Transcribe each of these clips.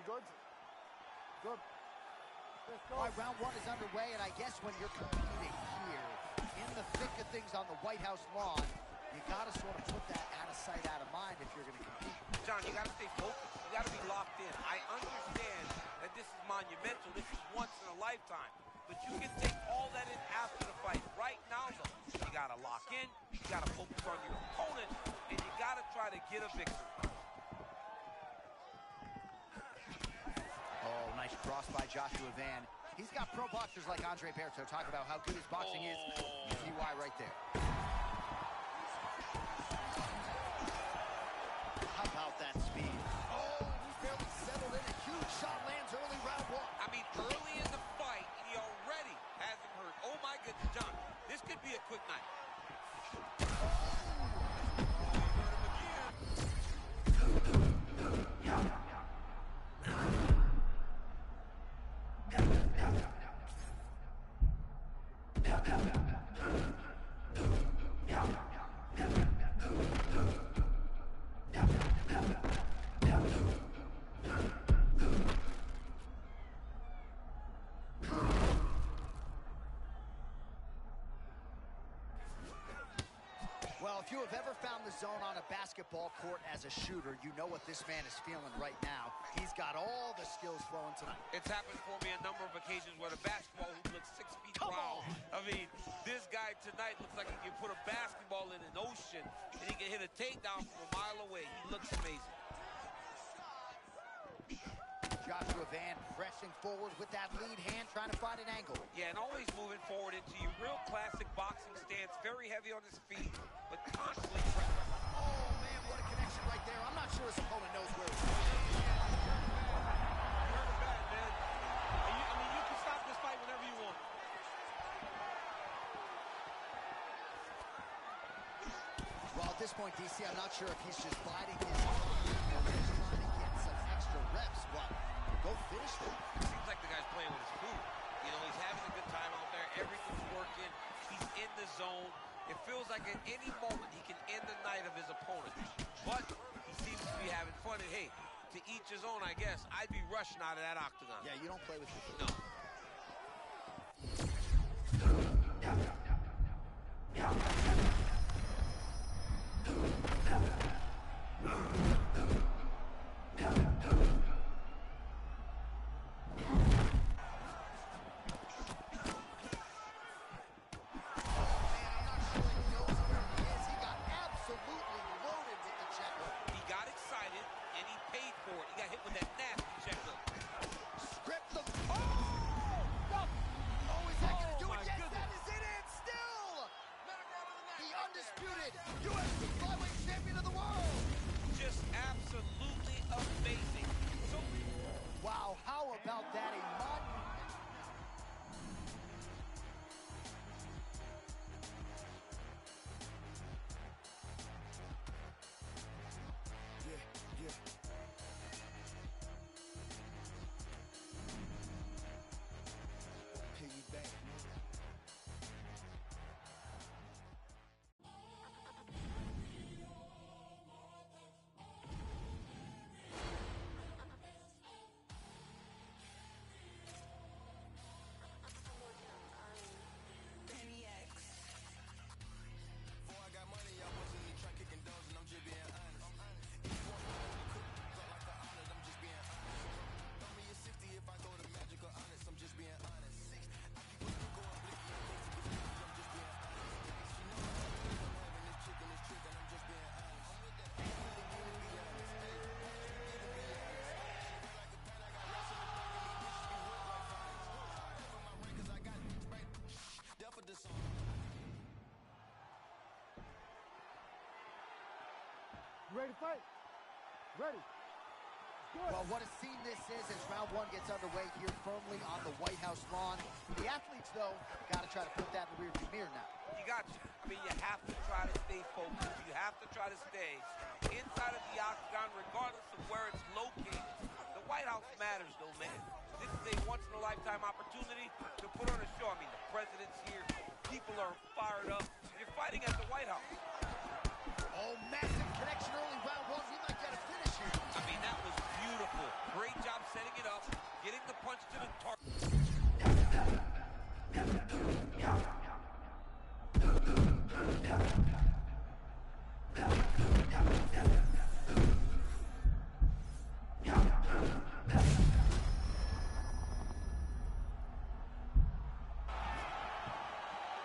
good. Good. All right, round one is underway, and I guess when you're competing here in the thick of things on the White House lawn, you got to sort of put that out of sight, out of mind if you're going to compete. John, you got to stay focused. You got to be locked in. I understand that this is monumental. This is once in a lifetime. But you can take all that in after the fight. Right now, though, you got to lock in. You got to focus on your opponent, and you got to try to get a victory. Oh, nice cross by Joshua Van. He's got pro boxers like Andre Berto talk about how good his boxing is. You see why right there. How about that speed? Oh, he barely settled in. A huge shot lands early round one. I mean, early in the fight, he already has him hurt. Oh, my goodness, John. This could be a quick night. Well, if you have ever found the zone on a basketball court as a shooter, you know what this man is feeling right now. He's got all the skills flowing tonight. It's happened for me a number of occasions where the basketball hoop looks 6 feet tall. I mean, this guy tonight looks like he can put a basketball in an ocean and he can hit a takedown from a mile away. He looks amazing. Joshua Van pressing forward with that lead hand, trying to find an angle. Yeah, and always moving forward into your real classic boxing stance. Very heavy on his feet, but constantly pressing. Oh, man, what a connection right there. I'm not sure his opponent knows where he's going. You're the bad, man. I mean, you can stop this fight whenever you want. Well, at this point, DC, I'm not sure if he's just biding his time or just trying to get some extra reps, but go finish them. Seems like the guy's playing with his food. You know, he's having a good time out there. Everything's working. He's in the zone. It feels like at any moment he can end the night of his opponent. But he seems to be having fun. And hey, to each his own, I guess. I'd be rushing out of that octagon. Yeah, you don't play with your food. No. Absolutely amazing. So, wow, how about that? A monument. Yeah. Piggyback. You ready to fight? Ready. Good. Well, what a scene this is as round one gets underway here firmly on the White House lawn. The athletes, though, got to try to put that in the rearview mirror now. You got to. I mean, you have to try to stay focused. You have to try to stay inside of the octagon, regardless of where it's located. The White House matters, though, man. This is a once-in-a-lifetime opportunity to put on a show. I mean, the president's here. People are fired up. You're fighting at the White House. Oh, massive connection early round one. We might get a finish here. I mean, that was beautiful. Great job setting it up, getting the punch to the target.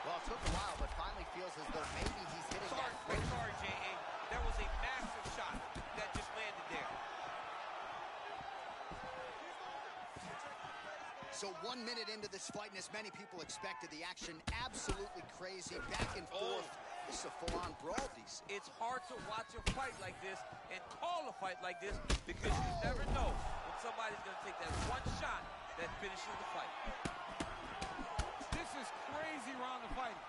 Well, it took a while, but finally feels as though maybe he's hitting that. Sorry, J.A. That was a massive shot that just landed there. So 1 minute into this fight, and as many people expected, the action absolutely crazy, back and forth. This is a full-on brawl, DC. It's hard to watch a fight like this and call a fight like this because you never know when somebody's going to take that one shot that finishes the fight. This is crazy round of fighting.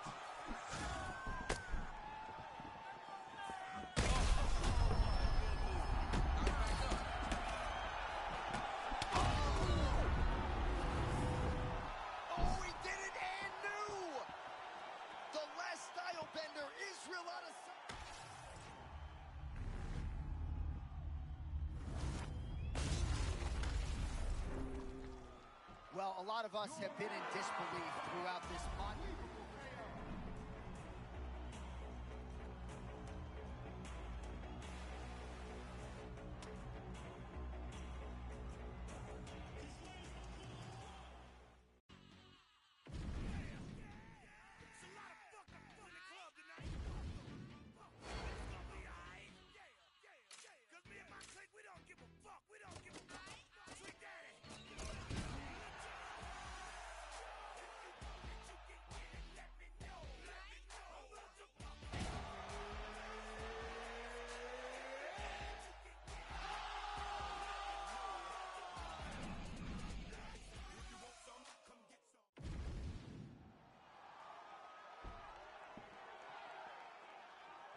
Well, a lot of us have been in disbelief throughout this month.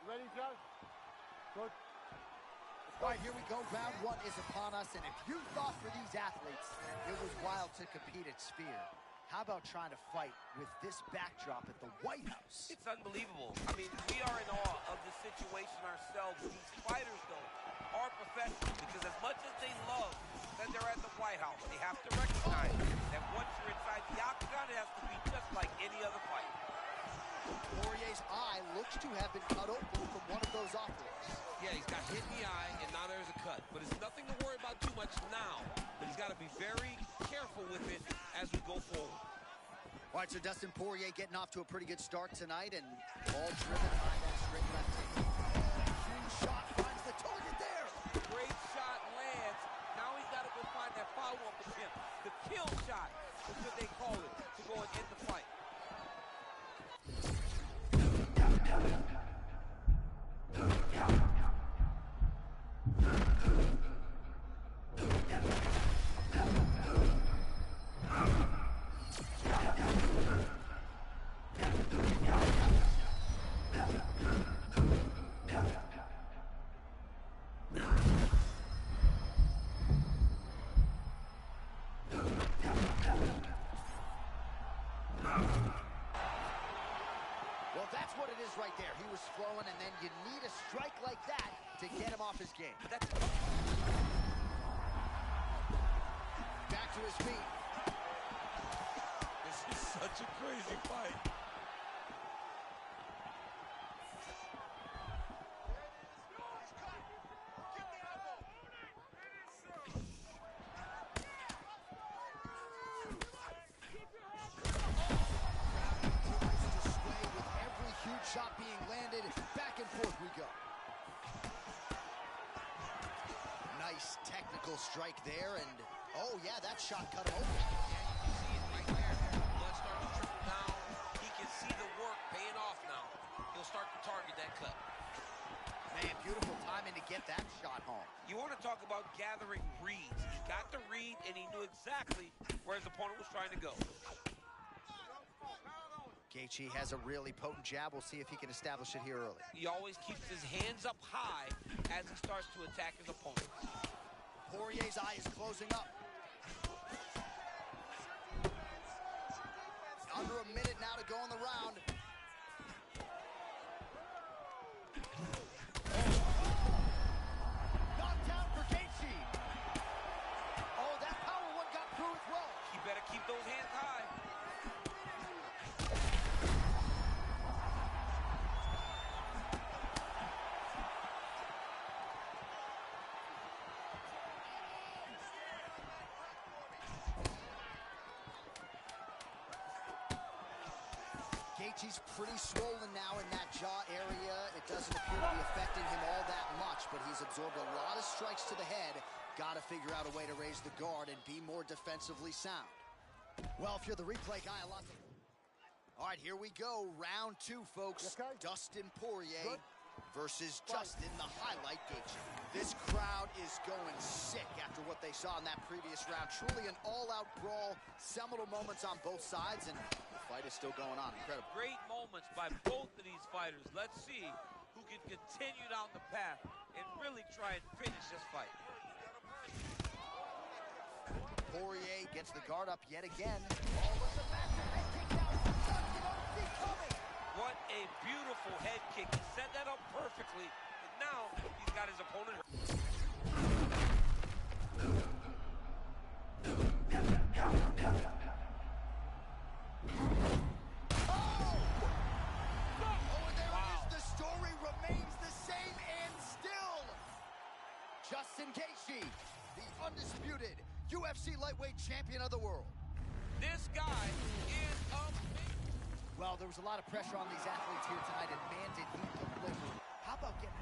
Ready, Josh? Good. All right, here we go. Round one is upon us, and if you thought for these athletes it was wild to compete at Sphere, how about trying to fight with this backdrop at the White House? It's unbelievable. I mean, we are in awe of the situation ourselves. These fighters, though, are professionals because as much as they love that they're at the White House, they have to recognize that once you're inside the octagon, it has to be just like any other fight. Poirier's eye looks to have been cut open from one of those offerings. Yeah, he's got hit in the eye, and now there's a cut. But it's nothing to worry about too much now. But he's got to be very careful with it as we go forward. All right, so Dustin Poirier getting off to a pretty good start tonight, and all driven by that straight left hand. Huge shot finds the target there. Great shot lands. Now he's got to go find that follow-up attempt. The kill shot is what they call it to go and end the fight. Well, that's what it is right there. He was flowing, and then you need a strike like that to get him off his game. Back to his feet. This is such a crazy fight. Shot being landed, back and forth we go. Nice technical strike there, and oh yeah, that shot cut him open. Yeah, you can see it right there. Blood starting to trickle down. He can see the work paying off now. He'll start to target that cut. Man, beautiful timing to get that shot home. You want to talk about gathering reads. He got the read, and he knew exactly where his opponent was trying to go. Gaethje has a really potent jab. We'll see if he can establish it here early. He always keeps his hands up high as he starts to attack his opponent. Poirier's eye is closing up. Under a minute now to go in the round. Knockdown for Gaethje. Gaethje's pretty swollen now in that jaw area. It doesn't appear to be affecting him all that much, but he's absorbed a lot of strikes to the head. Got to figure out a way to raise the guard and be more defensively sound. Well, if you're the replay guy, a lot of... All right, here we go. Round 2, folks. Okay. Dustin Poirier Good. versus Justin, the highlight Gaethje. This crowd is going sick after what they saw in that previous round. Truly an all-out brawl, seminal moments on both sides, and the fight is still going on. Incredible. Great moments by both of these fighters. Let's see who can continue down the path and really try and finish this fight. Poirier gets the guard up yet again. Oh, with the massive head kick now. Justin don't see coming. What a beautiful head kick. He set that up perfectly. And now he's got his opponent. The story remains the same and still. Justin Gaethje, the undisputed UFC lightweight champion of the world. This guy is amazing. Well, there was a lot of pressure on these athletes here tonight, and man, did he deliver. How about getting...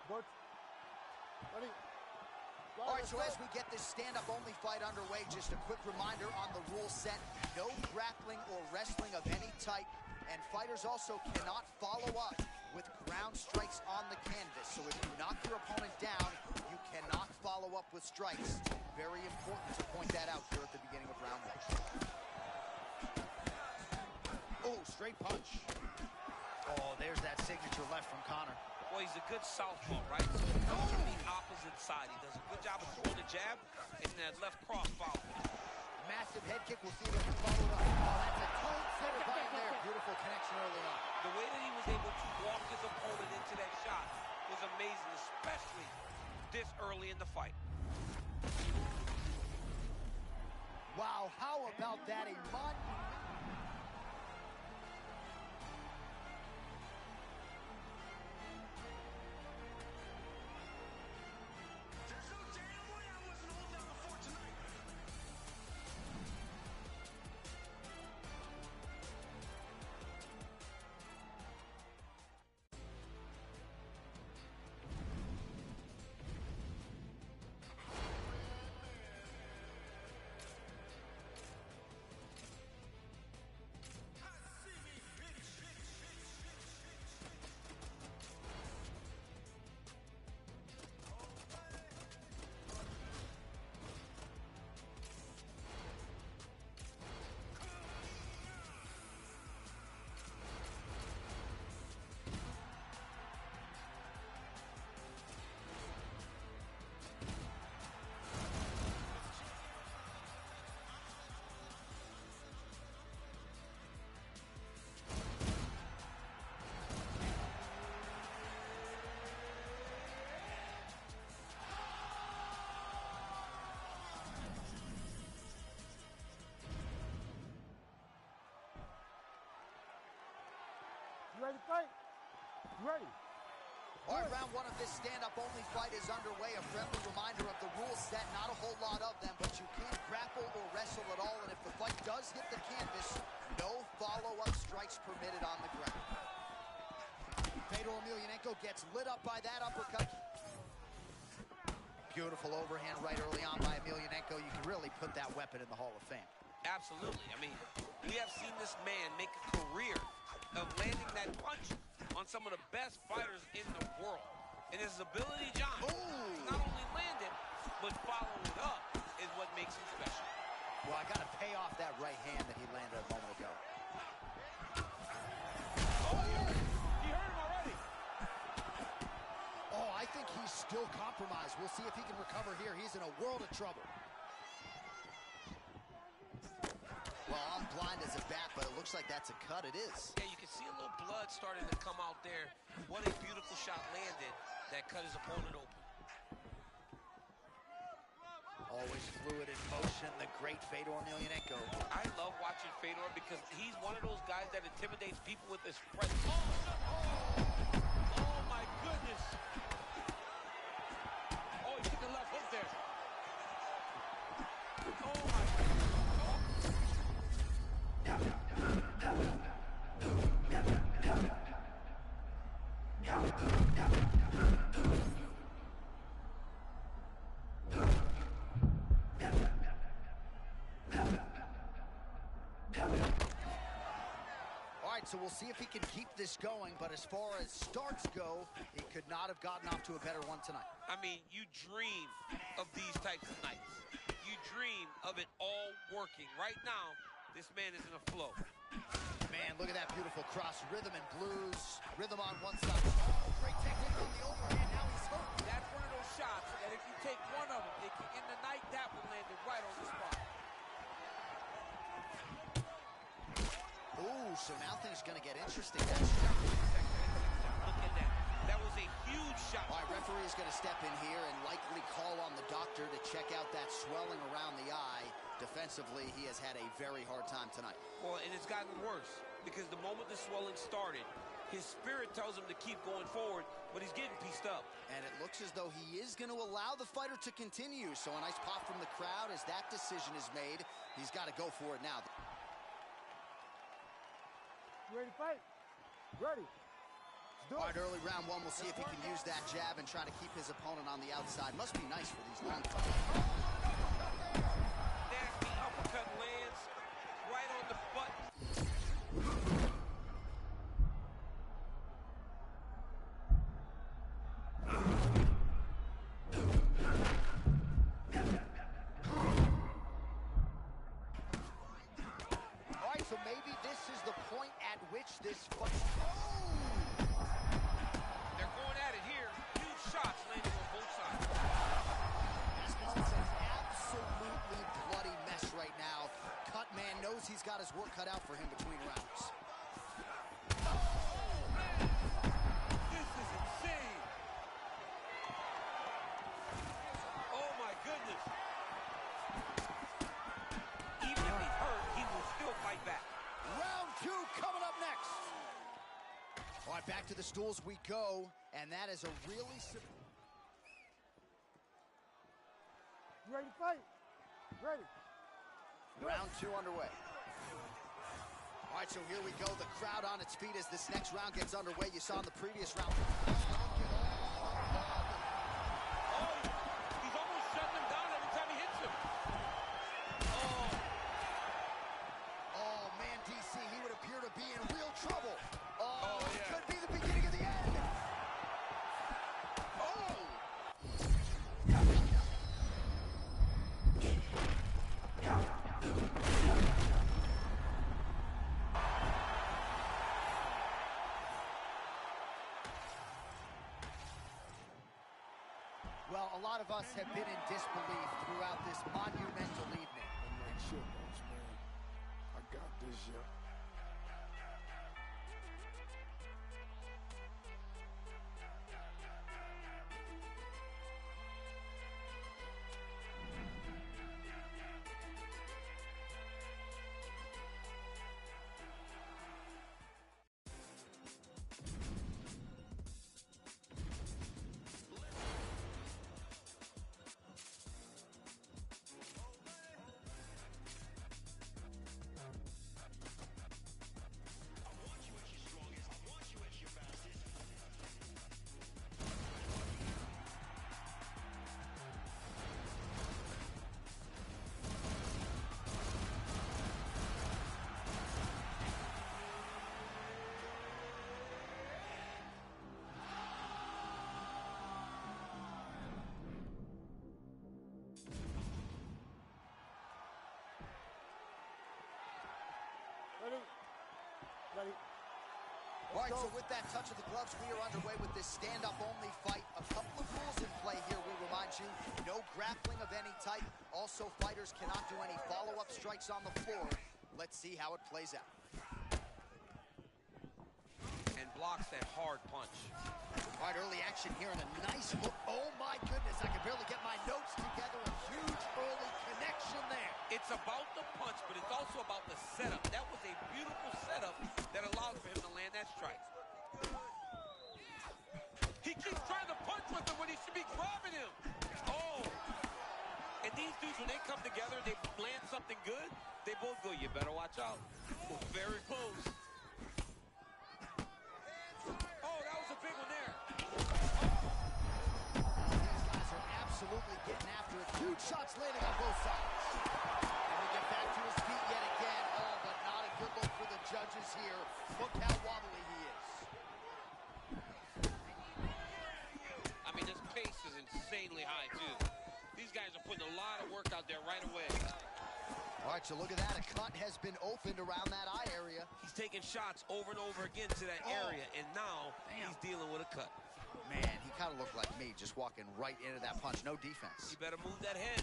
Good. Ready. All right, so as we get this stand-up only fight underway, just a quick reminder on the rule set: no grappling or wrestling of any type, and fighters also cannot follow up with ground strikes on the canvas. So if you knock your opponent down, you cannot follow up with strikes. Very important to point that out here at the beginning of round 1. Oh, straight punch. Oh, there's that signature left from Conor. Well, he's a good southpaw, right? So he comes from the opposite side. He does a good job of throwing the jab and that left cross follow. Massive head kick. We'll see if he can follow it up. Oh, that's a clean center right there. Beautiful connection early on. The way that he was able to walk his opponent into that shot was amazing, especially this early in the fight. Wow, how about that? A You ready to fight? You ready? All right, round 1 of this stand-up only fight is underway. A friendly reminder of the rules set. Not a whole lot of them, but you can't grapple or wrestle at all. And if the fight does hit the canvas, no follow-up strikes permitted on the ground. Fedor Emelianenko gets lit up by that uppercut. Beautiful overhand right early on by Emelianenko. You can really put that weapon in the Hall of Fame. Absolutely. I mean, we have seen this man make a career of landing that punch on some of the best fighters in the world. And his ability, John, to not only land it, but follow it up is what makes him special. Well, I got to pay off that right hand that he landed a moment ago. Oh, he hurt him already. Oh, I think he's still compromised. We'll see if he can recover here. He's in a world of trouble. Well, I'm blind as a bat, but it looks like that's a cut. It is. Yeah, you can see a little blood starting to come out there. What a beautiful shot landed that cut his opponent open. Always fluid in motion, the great Fedor Emelianenko. I love watching Fedor because he's one of those guys that intimidates people with his presence. Oh my goodness. Oh, he took a left hook there. Oh my goodness. So we'll see if he can keep this going, but as far as starts go, he could not have gotten off to a better one tonight. I mean, you dream of these types of nights. You dream of it all working. Right now, this man is in a flow. Man, look at that beautiful cross. Rhythm and blues. Rhythm on one side. Oh, great technique on the overhand. Now he's hooked. That's one of those shots that if you take one of them, it can end the night. That one landed right on the spot. Ooh, so now things are going to get interesting. Look at that. That was a huge shot. All right, referee is going to step in here and likely call on the doctor to check out that swelling around the eye. Defensively, he has had a very hard time tonight. Well, and it's gotten worse because the moment the swelling started, his spirit tells him to keep going forward, but he's getting pieced up. And it looks as though he is going to allow the fighter to continue. So a nice pop from the crowd as that decision is made. He's got to go for it now. You ready to fight? Ready. Let's do it. All right, early round one, we'll see if he can use that jab and try to keep his opponent on the outside. Must be nice for these long fights. Nasty uppercut lands right on the button. All right, so maybe this is the point at which this fight... They're going at it here. Huge shots landing on both sides. It's an absolutely bloody mess right now. Cut man knows he's got his work cut out for him between rounds. This is insane. Oh my goodness. Even if he's hurt, he will still fight back. Round two coming up next. All right, back to the stools we go, and that is a really... You ready to fight? Ready. Round two underway. All right, so here we go. The crowd on its feet as this next round gets underway. You saw in the previous round. Oh, he's almost shutting him down every time he hits him. Oh, man, DC, he would appear to be in real trouble. Oh, It yeah. could be the beginning of the end. Oh! Well, a lot of us have been in disbelief throughout this monumental evening. I'm like, shit, boss, man. I got this, yeah. Ready? Ready. All right, so with that touch of the gloves, we are underway with this stand-up only fight. A couple of rules in play here, we remind you. No grappling of any type. Also, fighters cannot do any follow-up strikes on the floor. Let's see how it plays out. And blocks that hard punch. All right, early action here and a nice hook. Oh my goodness, I can barely get my notes together. A huge early connection there. It's about the punch, but it's also about the setup. That was a beautiful setup that allowed for him to land that strike. He keeps trying to punch with him when he should be grabbing him. Oh. And these dudes, when they come together, they land something good, they both go, you better watch out. Very close. Oh, that was a big one there. These guys are absolutely getting after it. Huge shots landing on both sides. And we get back to his feet yet again. Oh, but not a good look for the judges here. Look how wobbly he is. I mean, his pace is insanely high, too. These guys are putting a lot of work out there right away. All right, so look at that. A cut has been opened around that eye area. He's taking shots over and over again to that area, and now he's dealing with a cut. Man, he kind of looked like me, just walking right into that punch. No defense. You better move that head.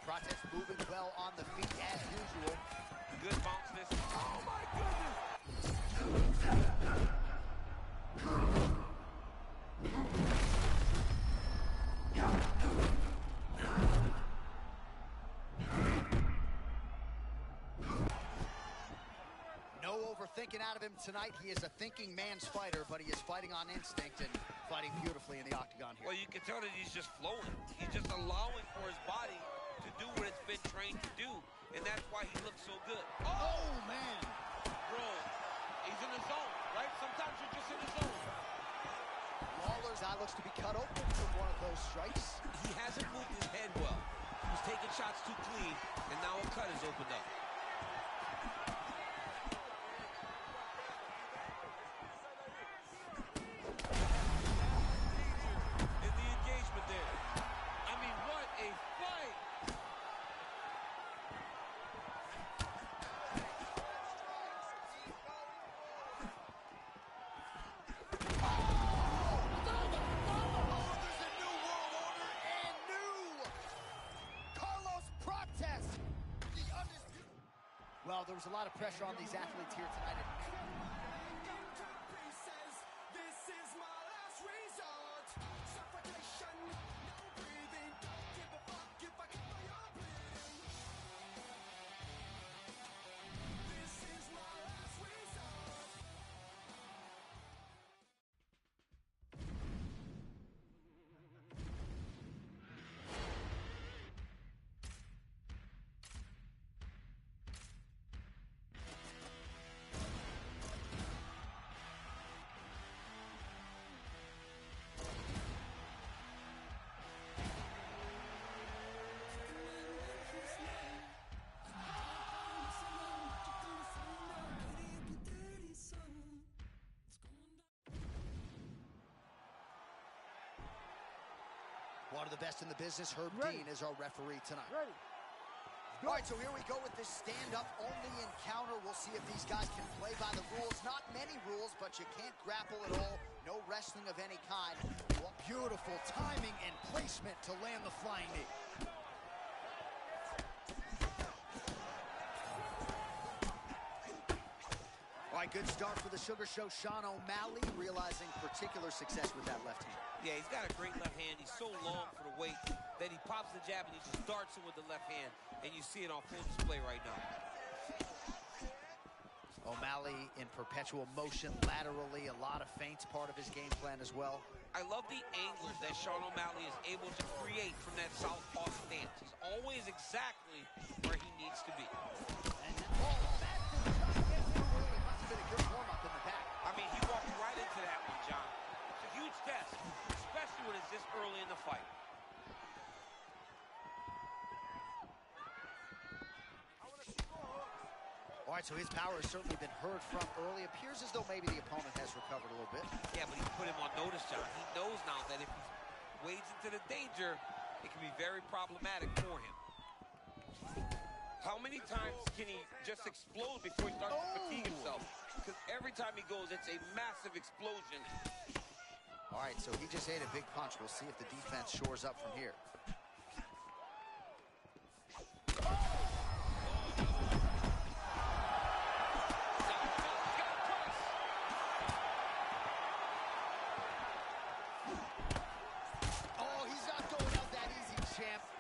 Protest moving well on the feet as usual. Good bounce this. Oh, my goodness! No overthinking out of him tonight. He is a thinking man's fighter, but he is fighting on instinct and fighting beautifully in the octagon here. Well, you can tell that he's just flowing. He's just allowing for his body to do what it's been trained to do, and that's why he looks so good. Oh, man. Bro, he's in the zone, right? Sometimes you're just in the zone. Lawler's eye looks to be cut open from one of those strikes. He hasn't moved his head well. He was taking shots too clean, and now a cut is opened up. In the engagement there. I mean, what a fight! Well, there was a lot of pressure on these athletes here tonight. One of the best in the business, Herb Dean, is our referee tonight. Ready. All right, so here we go with this stand-up only encounter. We'll see if these guys can play by the rules. Not many rules, but you can't grapple at all. No wrestling of any kind. Well, beautiful timing and placement to land the flying knee. All right, good start for the Sugar Show. Sean O'Malley realizing particular success with that left hand. Yeah, he's got a great left hand. He's so long for the weight that he pops the jab and he just darts it with the left hand. And you see it on full display right now. O'Malley in perpetual motion laterally. A lot of feints, part of his game plan as well. I love the angles that Sean O'Malley is able to create from that southpaw stance. He's always exactly where he needs to be. And that shot gets too early. Must have been a good warm-up in the back. I mean, he walked right into that one, John. It's a huge test, especially when it's this early in the fight. All right, so his power has certainly been heard from early. Appears as though maybe the opponent has recovered a little bit. Yeah, but he's put him on notice, John. He knows now that if he wades into the danger, it can be very problematic for him. How many times can he just explode before he starts to fatigue himself? Because every time he goes, it's a massive explosion. All right, so he just ate a big punch. We'll see if the defense shores up from here.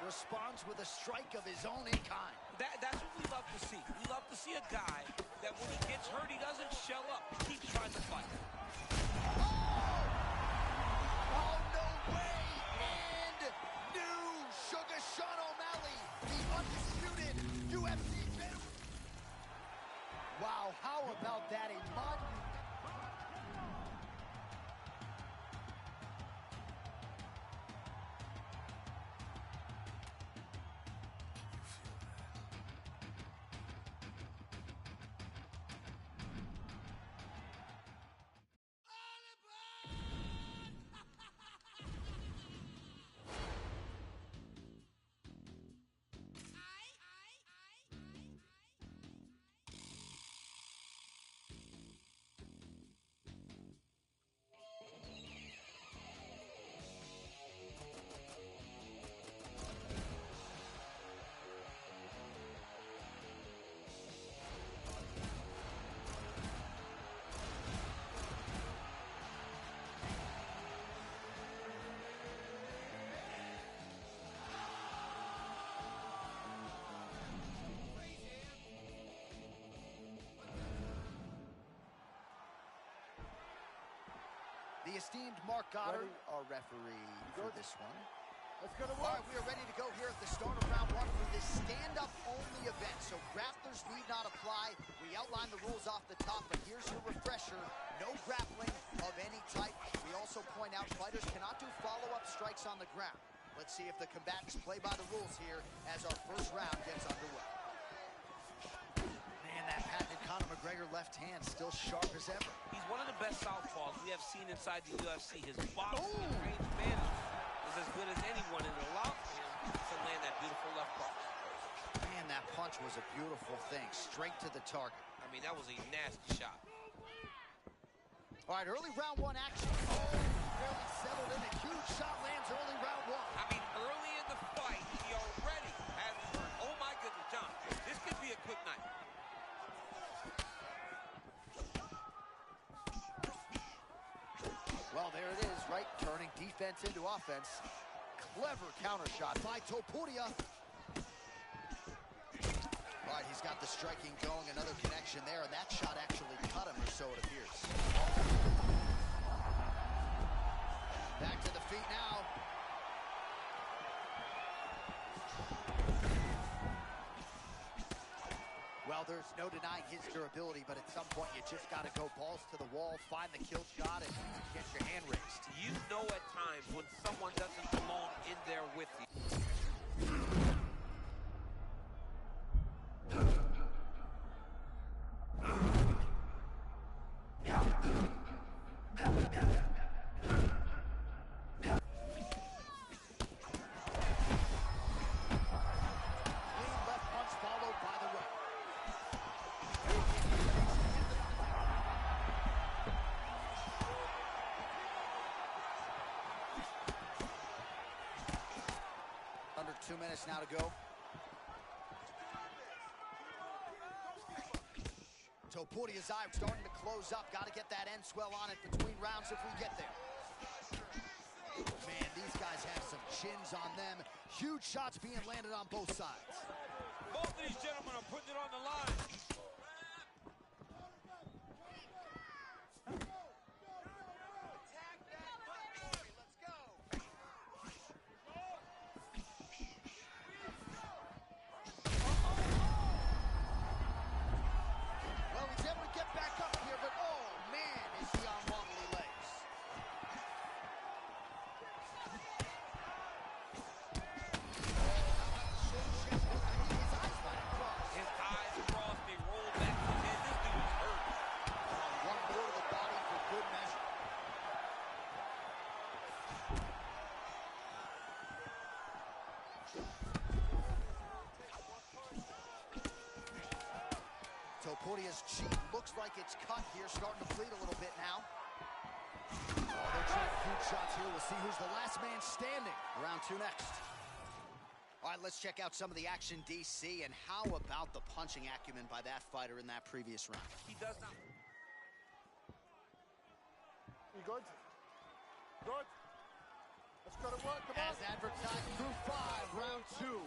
Responds with a strike of his own in kind. That's what we love to see. We love to see a guy that when he gets hurt, he doesn't shell up. He keeps trying to fight. Oh, no way! And new Sugar Sean O'Malley, the undisputed UFC champion. Wow, how about that? A mud. The esteemed Mark Goddard, our referee for this one. Let's go to All work. right, we are ready to go here at the start of round one for this stand-up only event. So grapplers need not apply. We outlined the rules off the top, but here's your refresher. No grappling of any type. We also point out fighters cannot do follow-up strikes on the ground. Let's see if the combatants play by the rules here as our first round gets underway. Man, that patented Conor McGregor left hand still sharp as ever. He's one of the best southpaws we have seen inside the UFC. His boxing and range advantage is as good as anyone, and it allows for him to land that beautiful left cross. Man, that punch was a beautiful thing, straight to the target. I mean, that was a nasty shot. All right, early round one action. Oh, barely settled in. A huge shot lands early round one. I mean, early in the fight, he already has hurt. Oh, my goodness, John. This could be a quick night. Well, there it is, right? Turning defense into offense. Clever counter shot by Topuria. All right, he's got the striking going. Another connection there, and that shot actually cut him, or so it appears. Back to the feet now. Well, there's no denying his durability, but at some point you just got to go balls to the wall, find the kill shot, and get your hand raised. You know at times when someone doesn't belong in there with you. Clean left punch followed by the right. Under 2 minutes now to go. Topuria's eye starting to close up. Got to get that end swell on it between rounds if we get there. Man, these guys have some chins on them. Huge shots being landed on both sides. Both of these gentlemen are putting it on the line. Well, he's able to get back up here, but oh man, is he on wobbly legs. His eyes crossed, they roll Topuria's cheek looks like it's cut here, starting to bleed a little bit now. Oh, they're trying food shots here. We'll see who's the last man standing. Round 2 next. All right, let's check out some of the action, DC, and how about the punching acumen by that fighter in that previous round? He does not. You good? Good? Let's go to work, come on. As advertised, through 5, round 2.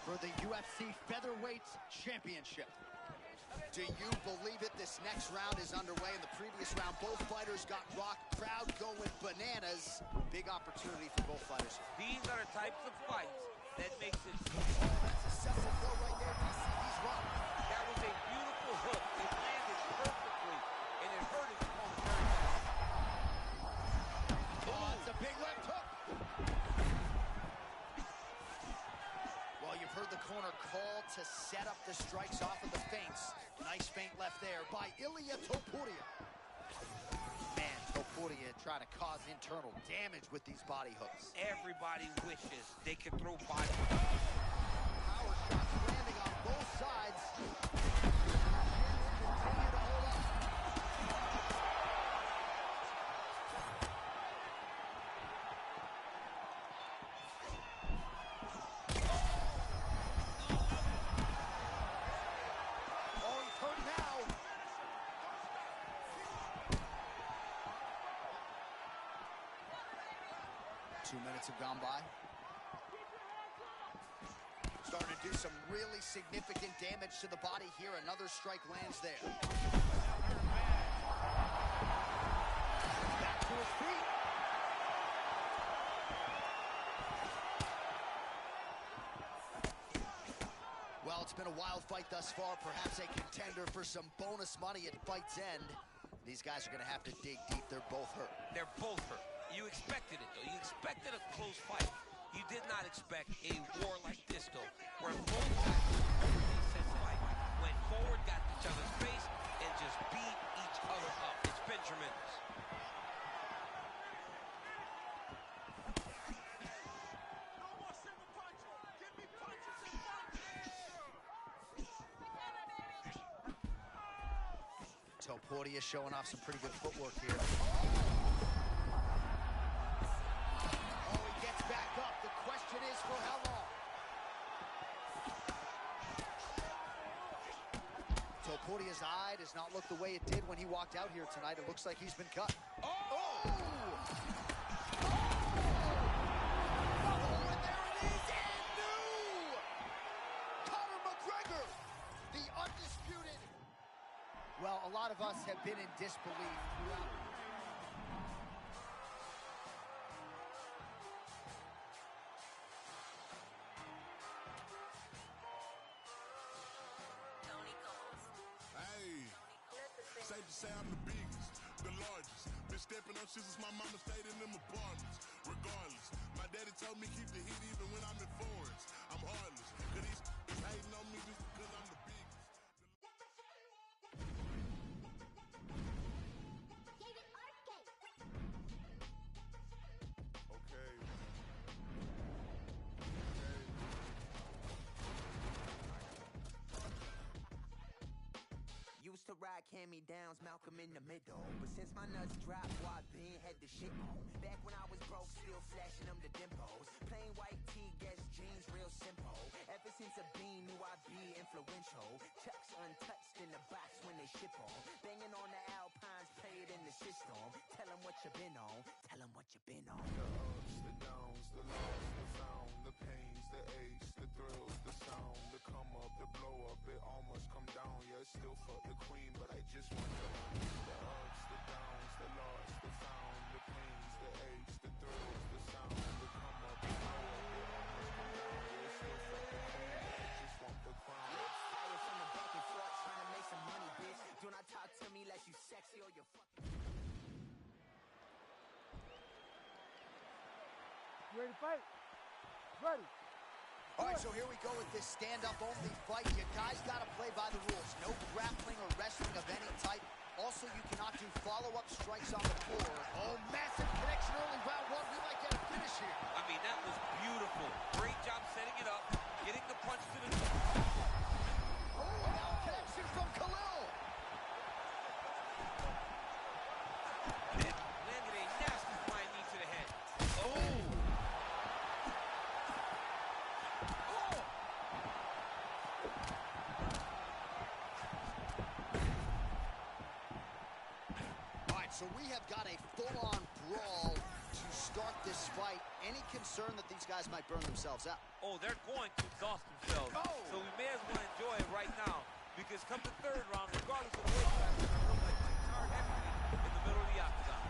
For the UFC Featherweight Championship. Do you believe it? This next round is underway. In the previous round, both fighters got rocked. Crowd going bananas. Big opportunity for both fighters. These are the types of fights that makes it. That's a separate blow right there, DC. He's rocked. That was a beautiful hook. It landed perfectly, and it hurt his opponent very bad. Oh, it's a big left hook. Well, you've heard the corner call to set up the strikes off of the feints. Nice feint left there by Ilia Topuria. Man, Topuria trying to cause internal damage with these body hooks. Everybody wishes they could throw body. Power shots landing on both sides. Continue to hold up. Oh, he's hurt now. Two minutes have gone by. Starting to do some really significant damage to the body here. Another strike lands there. Back to his feet. Well, it's been a wild fight thus far. Perhaps a contender for some bonus money at fight's end. These guys are going to have to dig deep. They're both hurt. They're both hurt. You expected it, though. You expected a close fight. You did not expect a war like this, though, where both guys fight, went forward, got each other's face, and just beat each other up. It's been tremendous. Topuria showing off some pretty good footwork here. Oh, he gets back up. The question is for how long? Topuria's eye does not look the way it did when he walked out here tonight. It looks like he's been cut. Oh! Oh! And there it is, and new! Conor McGregor, the undisputed. Well, a lot of us have been in disbelief throughout. Hey, safe to say I'm the biggest, the largest. Been stepping up shit since my mama stayed in them apartments. Regardless, my daddy told me keep the heat even when I'm in foreigns. I'm heartless, cause he's hating on me just because I'm the biggest. Okay. Used to ride hand-me-downs, Malcolm in the middle. But since my nuts dropped, boy, I been had the shit on. Back when I was broke, still flashing them the dimples. Plain white tee, Guess jeans, real simple. Ever since a bean, knew I'd be influential. Chucks untouched in the box when they ship on. Banging on the Alpines, play it in the system. Tell them what you been on, tell them what you been on. The ups, the downs, the lows, the found, the pains, the aches, the thrills, the sound, the come up, the blow up, it all must come down. Yeah, it's still fuck the queen, but I just want the ups, the downs, the lost, the found, the pains, the aches, the thrills, the sound, the come up, the blow up, it all must come down. Yeah, it's still fuck the queen, but I just want the crown. Tired from the back and forth, trying to make some money, bitch. Do not talk to me like you sexy or you're fucking. You ready to fight? Ready. All right, so here we go with this stand-up only fight. You guys got to play by the rules. No grappling or wrestling of any type. Also, you cannot do follow-up strikes on the floor. Oh, massive connection early round one. We might get a finish here. I mean, that was beautiful. Great job setting it up, getting the punch to the... Oh, now connects So we have got a full-on brawl to start this fight. Any concern that these guys might burn themselves out? Oh, they're going to exhaust themselves. Oh. So we may as well enjoy it right now, because come the third round, regardless of the weight class, they're going to look like tar heavyweight in the middle of the octagon.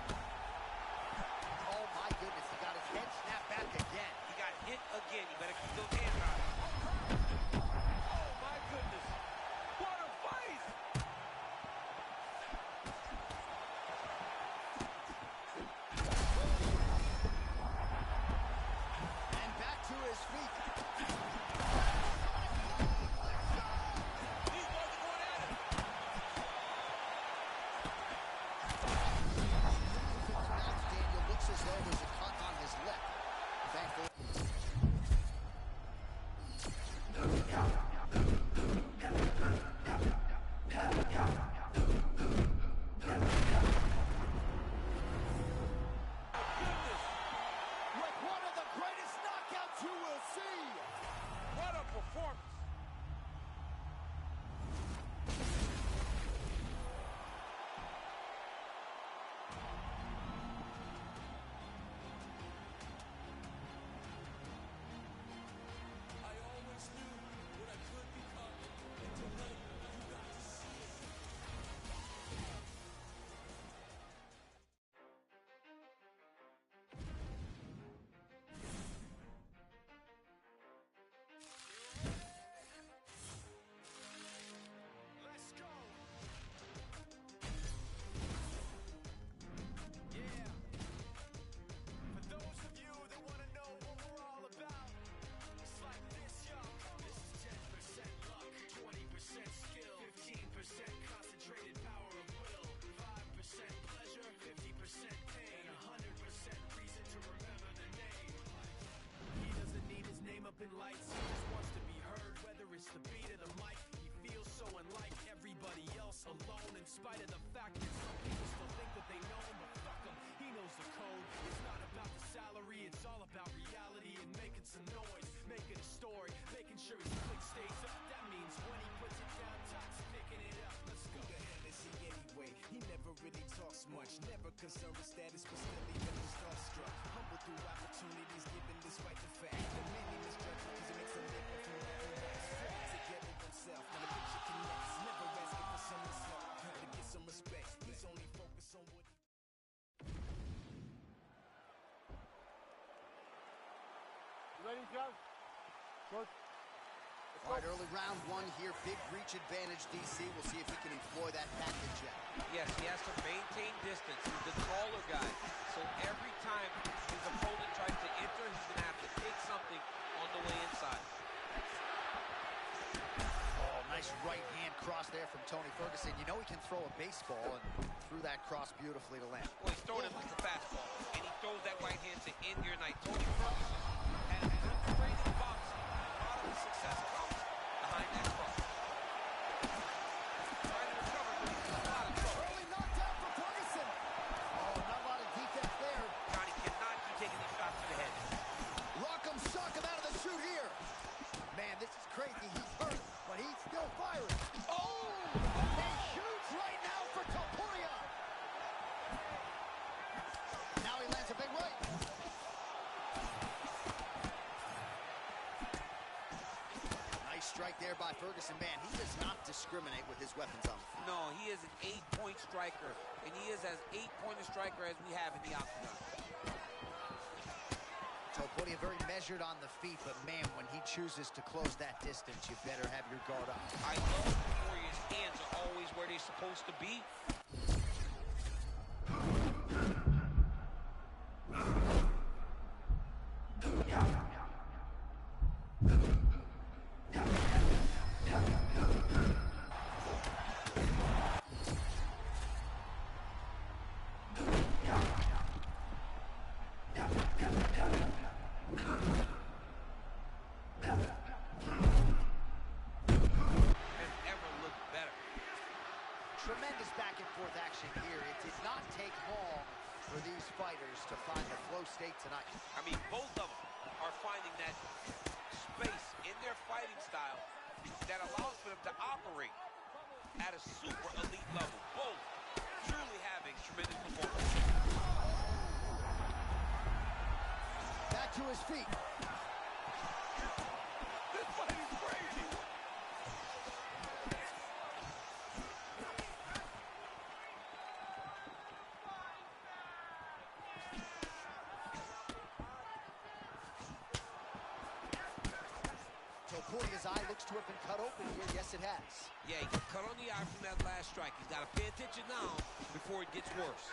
Oh my goodness, he got his head snapped back again. He got hit again. You better keep those hands on him. Oh my goodness. What a fight! And back to his feet. These boys are going at it. Daniel looks as though there's a cut on his lip. Thankfully. With one of the greatest knockouts you will see. What a performance. I always knew what I could become, and tonight you got to see it. Let's go. Yeah. For those of you that want to know what we're all about, it's like this, y'all. This is 10% luck, 20% skill, 15% concentrated power of will, 5% pleasure, 50% pain, and 100% reason to remember the name. He doesn't need his name up in lights, he just wants to be heard, whether it's the beat of the mic. He feels so unlike everybody else, alone, in spite of the fact that some people still think that they know him, but fuck him, he knows the code. It's not about the salary, it's all about reality and making some noise, making a story, making sure his click stays up. That means when he puts it down, Tox picking it up. Let's go. The hell is he anyway? He never really talks much, never concerned with status, but still even is starstruck. Humble through opportunities, given despite the fact that many misjudge him because it makes him live from that and that. Straight together himself, now the picture connects. Never asking for someone's help, to get some respect. He's only focused on what he... You ready, John? Good. All right, early round one here. Big reach advantage, DC. We'll see if he can employ that package yet. Yes, he has to maintain distance. He's the taller guy. So every time his opponent tries to enter, he's going to have to take something on the way inside. Oh, nice right hand cross there from Tony Ferguson. You know he can throw a baseball, and threw that cross beautifully to land. Well, he's throwing it like a fastball, and he throws that right hand to end your night. Tony Ferguson has been underrated in boxing. A lot of the success comes behind that cross. Trying to recover, but he's in a lot of trouble. Early knockdown for Ferguson. Oh, not a lot of defense there. Johnny cannot keep taking these shots to the head. Rock him, shock him out of the chute here. Man, this is crazy. He's hurt, but he's still firing. Oh! He shoots right now for Topuria. Now he lands a big right. Nice strike there by Ferguson. Man, he does not discriminate with his weapons on the field. No, he is an 8-point striker, and he is as 8-point a striker as we have in the octagon. Topuria very measured on the feet, but man, when he chooses to close that distance, you better have your guard up. I love Topuria's hands are always where they're supposed to be. Tremendous back and forth action here. It did not take long for these fighters to find the flow state tonight. I mean, both of them are finding that space in their fighting style that allows for them to operate at a super elite level. Both truly having tremendous performance. his feet. This fight is crazy. So pulling his eye looks to have been cut open here. Yes, it has. Yeah, he got cut on the eye from that last strike. He's got to pay attention now before it gets worse.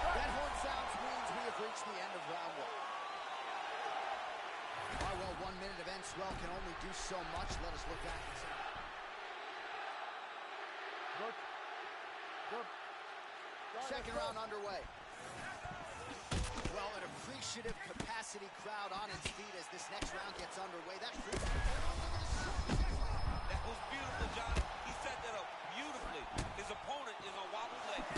That horn sounds means we have reached the end of round one. Well, 1 minute of end swell can only do so much. Let us look back and see. Good. Good. Second round underway. Well, an appreciative capacity crowd on its feet as this next round gets underway. That That was beautiful, Johnny. He set that up beautifully. His opponent is on wobbled legs.